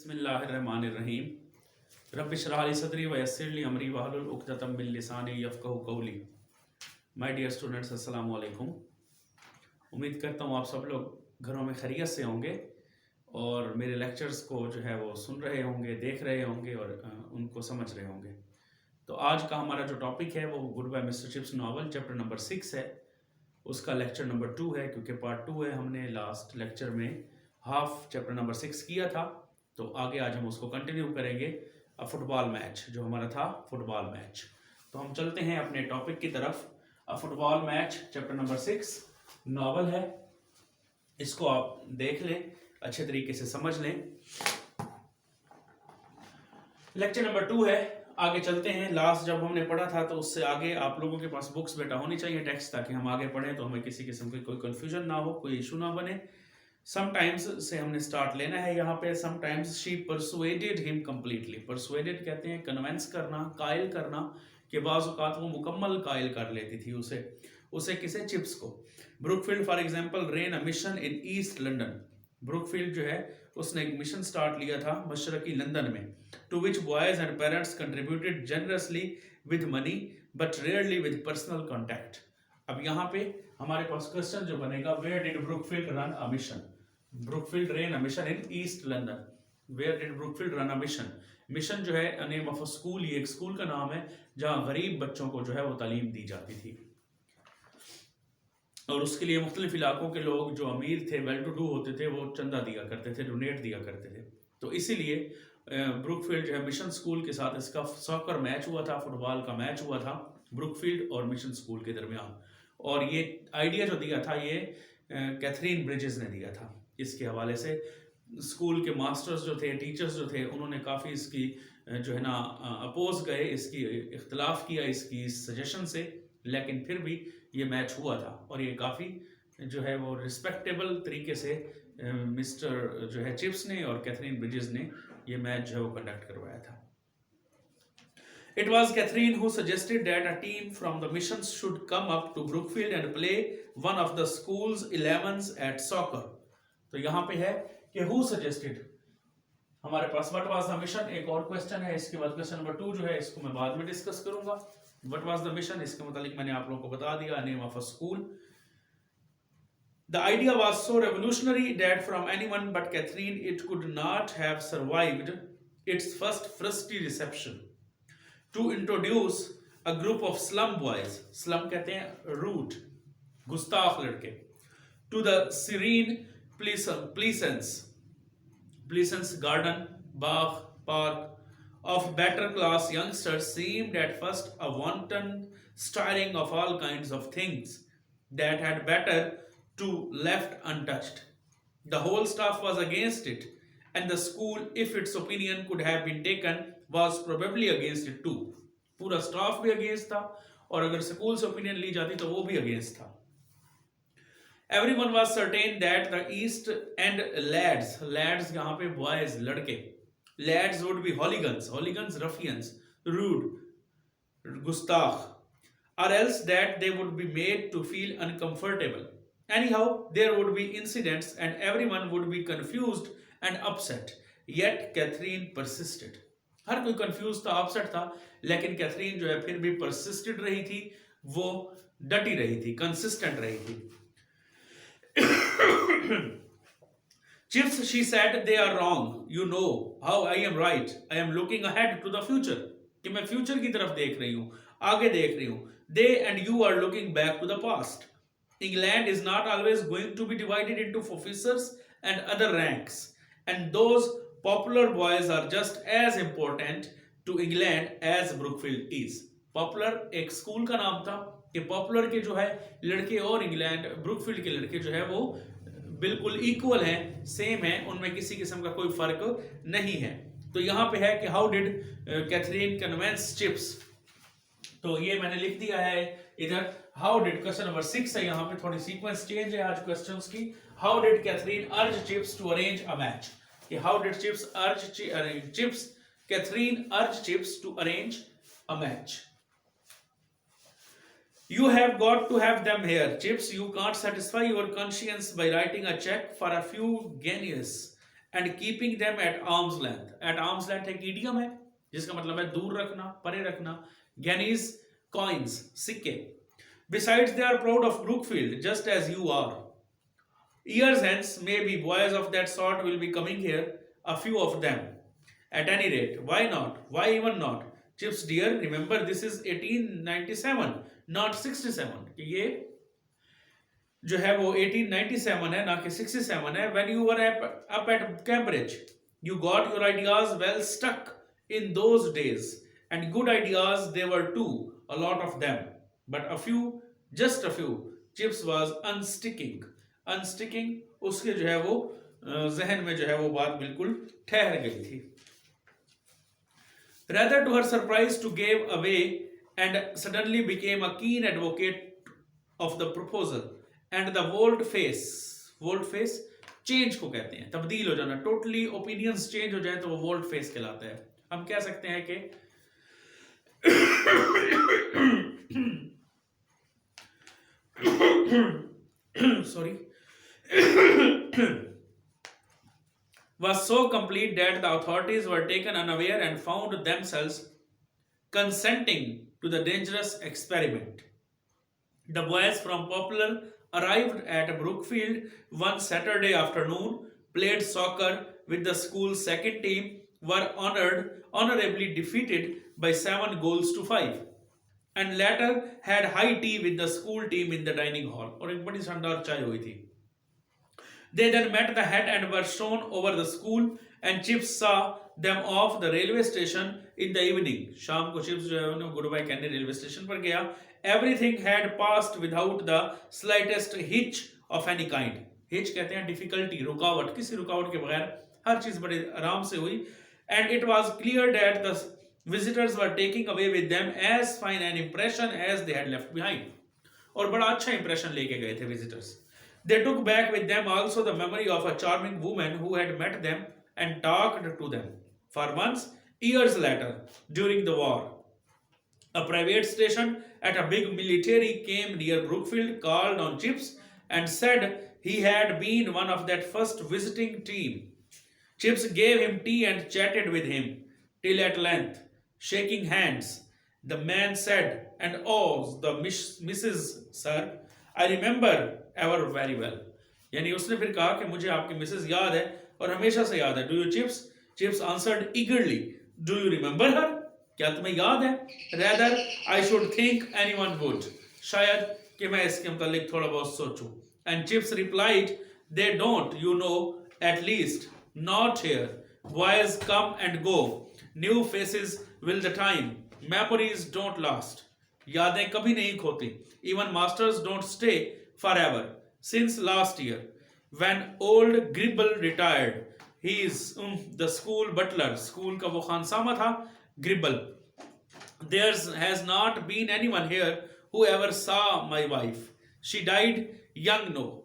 बिस्मिल्लाहिर्रहमानिर्रहीम रब्बि इश्रह ली सदरी व यस्सिर ली अमरी वहलुल उक़दतम मिन लिसानी यफ़क़हू क़ौली। माय डियर स्टूडेंट्स, अस्सलामु अलैकुम। उम्मीद करता हूँ आप सब लोग घरों में खैरियत से होंगे और मेरे लेक्चर्स को जो है वो सुन रहे होंगे, देख रहे होंगे और उनको समझ रहे होंगे। तो आज का हमारा जो टॉपिक है वो goodbye Mr Chips novel chapter number 6 है। उसका लेक्चर नंबर 2 है, क्योंकि पार्ट 2 है। हमने लास्ट लेक्चर में हाफ चैप्टर नंबर 6 किया था, तो आगे आज हम उसको कंटिन्यू करेंगे। फुटबॉल मैच जो हमारा था, फुटबॉल मैच। तो हम चलते हैं अपने टॉपिक की तरफ। Football match chapter number 6 novel है, इसको आप देख लें, अच्छे तरीके से समझ लें। लेक्चर नंबर 2 है, आगे चलते हैं। लास्ट जब हमने पढ़ा था तो उससे आगे आप लोगों के पास बुक्स बेटा होनी चाहिए, टेक्स्ट, ताकि हम आगे पढ़ें तो हमें किसी किस्म की कोई कंफ्यूजन ना हो, कोई इशू ना बने। समटाइम्स से हमने स्टार्ट लेना है यहाँ पे। Sometimes she persuaded him completely. Persuaded कहते हैं कन्वेंस करना, कायल करना, कि बाज़ औक़ात वो मुकम्मल कायल कर लेती थी उसे किसे, चिप्स को। Brookfield for example ran a mission in East London. Brookfield जो है उसने एक मिशन स्टार्ट लिया था मशरकी लंदन में, to which boys and parents contributed generously with money but rarely with personal contact. अब यहाँ पे हमारे पास क्वेश्चन जो बनेगा, where did Brookfield run a mission? Brookfield ran a mission in East London. Where did Brookfield run a mission? Mission जो है name of a school, ये एक स्कूल का नाम है जहां गरीब बच्चों को जो है वो तालीम दी जाती थी, और उसके लिए मुख्तलिफ इलाकों के लोग जो अमीर थे, वेल टू डू होते थे, वो चंदा दिया करते थे, डोनेट दिया करते थे। तो इसीलिए ब्रुकफील्ड जो है मिशन स्कूल के साथ इसका सॉकर मैच हुआ था, फुटबॉल का मैच हुआ था ब्रुकफील्ड और मिशन स्कूल के दरमियान। और ये आइडिया जो दिया था ये कैथरीन ब्रिजेस ने दिया था। इसके हवाले से स्कूल के मास्टर्स जो थे, टीचर्स जो थे, उन्होंने काफ़ी इसकी जो है ना अपोज गए, इसकी इख्तलाफ किया इसकी सजेशन से, लेकिन फिर भी ये मैच हुआ था और ये काफ़ी जो है वो रिस्पेक्टेबल तरीके से मिस्टर जो है चिप्स ने और कैथरीन ब्रिजेस ने ये मैच जो है वो कंडक्ट करवाया था। It was Catherine who suggested that a team from the missions should come up to Brookfield and play one of the school's 11s at soccer. तो यहाँ पे है कि who suggested, हमारे पास what was the mission एक और question है। इसके बाद क्वेश्चन नंबर 2 जो है इसको मैं बाद में डिस्कस करूंगा। What was the mission, इसके मुतालिक मैंने आप लोगों को बता दिया, name of a school. The idea was so revolutionary that from anyone but Catherine it could not have survived its first frosty reception. To introduce a group of slum boys, slum कहते हैं root, गुस्ताख लड़के, to the serene pleasance garden, Bagh, park of better class youngsters seemed at first a wanton stirring of all kinds of things that had better to left untouched. The whole staff was against it, and the school, if its opinion could have been taken, was probably against it too. पूरा staff भी against था और अगर school से opinion ली जाती तो वो भी अगेंस्ट था। Everyone was certain that the East End lads यहाँ पे boys, लड़के, lads would be hooligans, ruffians, rude, Gustakh, or else that they would be made to feel uncomfortable. Anyhow, there would be incidents and everyone would be confused and upset. Yet Catherine persisted. हर कोई confuse था, upset था, लेकिन Catherine जो है फिर भी persisted रही थी, वो डटी रही थी, कंसिस्टेंट रही थी। Chips, she said, they are wrong. You know how I am right. I am looking ahead to the future. कि मैं फ्यूचर की तरफ देख रही हूँ, आगे देख रही हूँ. They and you are looking back to the past. England is not always going to be divided into officers and other ranks, and those popular boys are just as important to England as Brookfield is. Popular एक school का नाम था कि popular के जो है लड़के और इंग्लैंड ब्रुकफील्ड के लड़के जो है वो बिल्कुल इक्वल हैं, सेम है, उनमें किसी किस्म का कोई फर्क नहीं है। तो यहाँ पे है कि how did Catherine convince Chips, तो ये मैंने लिख दिया है इधर। हाउ डिड, क्वेश्चन नंबर 6 है, यहाँ पे थोड़ी सीक्वेंस चेंज है आज क्वेश्चंस की। How did Catherine urge Chips to arrange a match, कि how did Catherine urge Chips to arrange a match. You have got to have them here, Chips. You can't satisfy your conscience by writing a check for a few guineas and keeping them at arm's length. At arm's length एक idiom है जिसका मतलब है दूर रखना, परे रखना। Guineas coins, सिक्के। Besides they are proud of Brookfield just as you are. Years hence, maybe boys of that sort will be coming here, a few of them. At any rate, why not? Why even not? Chips dear, remember this is 1897, not 67. कि ये जो है वो 1897 है, ना कि 67 है. When you were up at Cambridge, you got your ideas well stuck in those days. And good ideas they were too, a lot of them. But a few, just a few, Chips was unsticking. Unsticking, उसके जो है वो जहन में जो है वो बात बिल्कुल ठहर गई थी. Rather to her surprise to gave away and suddenly became a keen advocate of the proposal. And the volte face change को कहते हैं, तब्दील हो जाना, टोटली ओपिनियंस चेंज हो जाए तो वो वोल्ट फेस कहलाता है. हम कह सकते हैं कि sorry was so complete that the authorities were taken unaware and found themselves consenting to the dangerous experiment. The boys from Poplar arrived at Brookfield one Saturday afternoon, played soccer with the school's second team, were honorably defeated by 7 goals to 5, and later had high tea with the school team in the dining hall. और एक बड़ी शानदार चाय हुई थी. They then met the head and were shown over the school, and Chips saw them off the railway station in the evening. शाम को Chips जो है उन्हें गुड बाय कहने रेलवे स्टेशन पर गया. Everything had passed without the slightest hitch of any kind. Hitch कहते हैं difficulty, रुकावट, किसी रुकावट के बगैर हर चीज बड़े आराम से हुई. And it was clear that the visitors were taking away with them as fine an impression as they had left behind. और बड़ा अच्छा impression लेके गए थे visitors. They took back with them also the memory of a charming woman who had met them and talked to them. For once, years later, during the war, a private station at a big military came near Brookfield, called on Chips, and said he had been one of that first visiting team. Chips gave him tea and chatted with him, till at length, shaking hands, the man said, and oh, the Mrs. Sir, I remember ever very well. यानी उसने फिर कहा कि मुझे आपकी Mrs याद है और हमेशा से याद है. Do you Chips? Chips answered eagerly. Do you remember her? क्या तुम्हें याद है? Rather, I should think anyone would. शायद कि मैं इसके मुतालिक थोड़ा बहुत सोचूं. And Chips replied, they don't, you know, at least not here. Boys come and go. New faces will the time. Memories don't last. यादें कभी नहीं खोती. Even masters don't stay forever. Since last year, when old Gribble retired, he is the school butler. School का वो खानसामा था, Gribble. There has not been anyone here who ever saw my wife. She died young, no.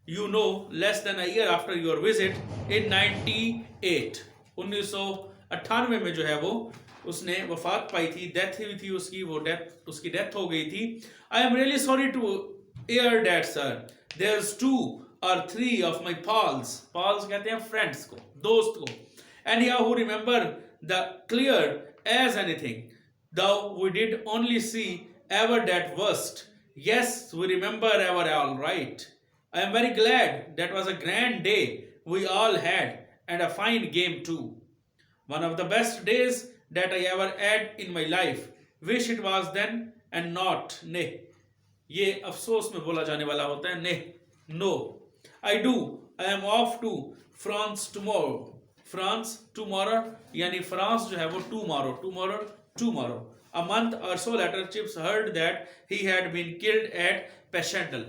You know, less than a year after your visit in 98. 1998 में जो है वो उसने वफात पाई थी, डेथ हुई थी उसकी, वो उसकी डेथ हो गई थी. I am really sorry to hear that, sir. There's 2 or 3 of my pals कहते हैं friends को, दोस्त को, and here who remember the clear as anything, though we did only see ever that worst. Yes, we remember ever all right. I am very glad. That was a grand day we all had, and a fine game too. One of the best days that I ever had in my life. Wish it was then and not nay. ये अफसोस में बोला जाने वाला होता है, नहीं, no. I do, I am off to France tomorrow. France tomorrow यानी फ्रांस जो है वो tomorrow. A month or so later, Chips heard that he had been killed at Peschedel.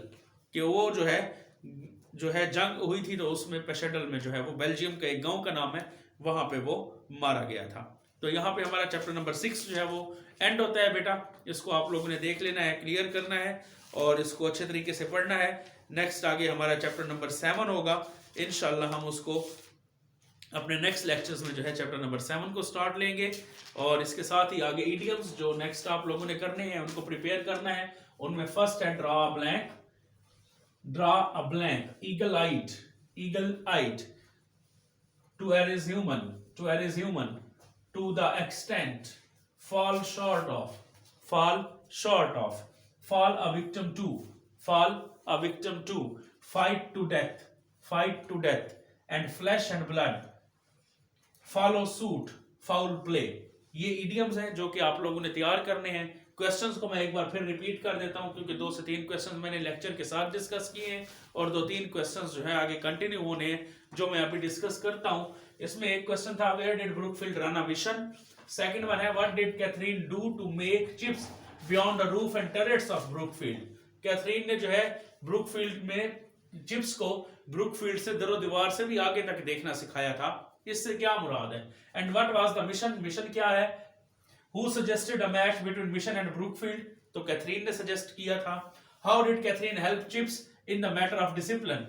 कि वो जो है जंग हुई थी तो उसमें पेशेडल में जो है वो बेल्जियम का एक गांव का नाम है, वहां पे वो मारा गया था. तो यहाँ पे हमारा चैप्टर नंबर 6 जो है वो एंड होता है बेटा. इसको आप लोगों ने देख लेना है, क्लियर करना है और इसको अच्छे तरीके से पढ़ना है. नेक्स्ट आगे हमारा चैप्टर नंबर 7 होगा. इंशाल्लाह हम उसको अपने नेक्स्ट लेक्चर्स में जो है चैप्टर नंबर 7 को स्टार्ट लेंगे. और इसके साथ ही आगे इडियम्स जो नेक्स्ट आप लोगों ने करने हैं उनको प्रिपेयर करना है. उनमें फर्स्ट है draw a blank, eagle eyed, to err is human, to err is human, to the extent, fall short of, fall short of, fall a victim to, fall a victim to, fight to death, fight to death, and flesh and blood, follow suit, foul play. ये idioms हैं जो कि आप लोगों ने तैयार करने हैं। क्वेश्चंस को मैं एक बार फिर रिपीट कर देता हूं क्योंकि 2 से 3 क्वेश्चंस मैंने लेक्चर के साथ डिस्कस किए हैं और 2-3 क्वेश्चंस जो है आगे कंटिन्यू होने हैं जो मैं अभी डिस्कस करता हूं। इसमें एक क्वेश्चन था where did Brookfield run a mission. Second one है what did Catherine do to make chips beyond the roof and turrets of Brookfield. Catherine ने जो है ब्रुकफील्ड में चिप्स को ब्रुकफील्ड से दरो दीवार से भी आगे तक देखना सिखाया था। इससे क्या मुराद है? And what was the mission, mission क्या है? Who suggested a match between mission and Brookfield, तो कैथरीन ने सजेस्ट किया था। How did Catherine help Chips in the matter of discipline,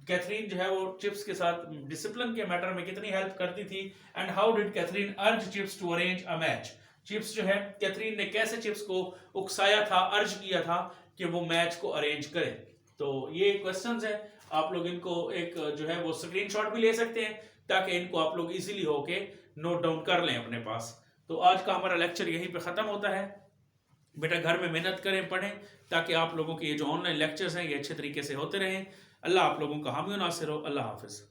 Catherine जो है वो चिप्स के साथ डिसिप्लिन के मैटर में कितनी हेल्प करती थी। And how did Catherine urge Chips to arrange a match, Chips जो है कैथरीन ने कैसे चिप्स को उकसाया था, अर्ज किया था कि वो मैच को अरेंज करे। तो ये क्वेश्चंस है, आप लोग इनको एक जो है वो स्क्रीनशॉट भी ले सकते हैं ताकि इनको आप लोग इजीली होके नोट डाउन कर लें अपने पास। तो आज का हमारा लेक्चर यहीं पे ख़त्म होता है। बेटा घर में मेहनत करें, पढ़ें ताकि आप लोगों के ये जो ऑनलाइन लेक्चर्स हैं ये अच्छे तरीके से होते रहें। अल्लाह आप लोगों का हामी नासिर हो। अल्लाह हाफिज़।